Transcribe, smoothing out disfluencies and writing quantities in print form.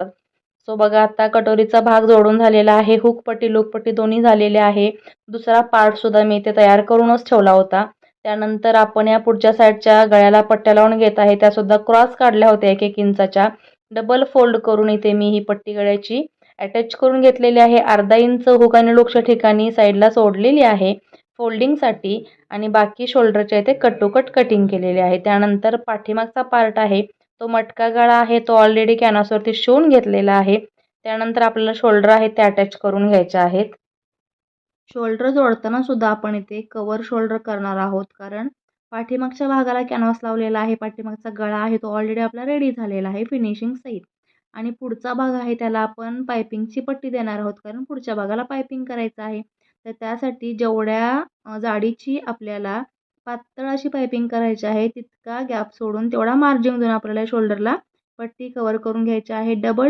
So बघा आता कटोरीचा भाग जोडून झालेला आहे. हुक पट्टी लूप पट्टी दोन्ही झालेले आहे. दुसरा पार्ट सुद्धा मी इथे तयार करूनच ठेवला होता. त्यानंतर आपण या पुढच्या साईडच्या गळ्याला पट्ट्या लावून घेत आहे. त्या सुद्धा क्रॉस काढल्या होत्या 1-1 इंचाच्या. डबल फोल्ड करून इथे मी ही पट्टी गळ्याची अटॅच करून घेतलेली आहे. अर्धा इंच हुक आणि लूपच्या ठिकाणी साईडला सोडलेली आहे फोल्डिंगसाठी आणि बाकी शोल्डरच्या इथे कट टू कट कटिंग केलेले आहे. त्यानंतर पाठीमागचा पार्ट आहे तो मटका गळा आहे तो ऑलरेडी कॅनव्हासवरती शिवून घेतलेला आहे. त्यानंतर आपल्याला शोल्डर आहे ते अटॅच करून घ्यायचे आहेत. शोल्डर जोडताना सुद्धा आपण इथे कवर शोल्डर करणार आहोत, कारण पाठीमागच्या भागाला कॅनव्हास लावलेला आहे. पाठीमागचा गळा आहे तो ऑलरेडी आपला रेडी झालेला आहे फिनिशिंग सहित. आणि पुढचा भाग आहे त्याला आपण पायपिंगची पट्टी देणार आहोत, कारण पुढच्या भागाला पायपिंग करायचं आहे. तर त्यासाठी जेवढ्या जाडीची आपल्याला पातळ अशी पायपिंग करायची आहे तितका गॅप सोडून तेवढा मार्जिन देऊन आपल्याला शोल्डरला पट्टी कव्हर करून घ्यायची आहे. डबल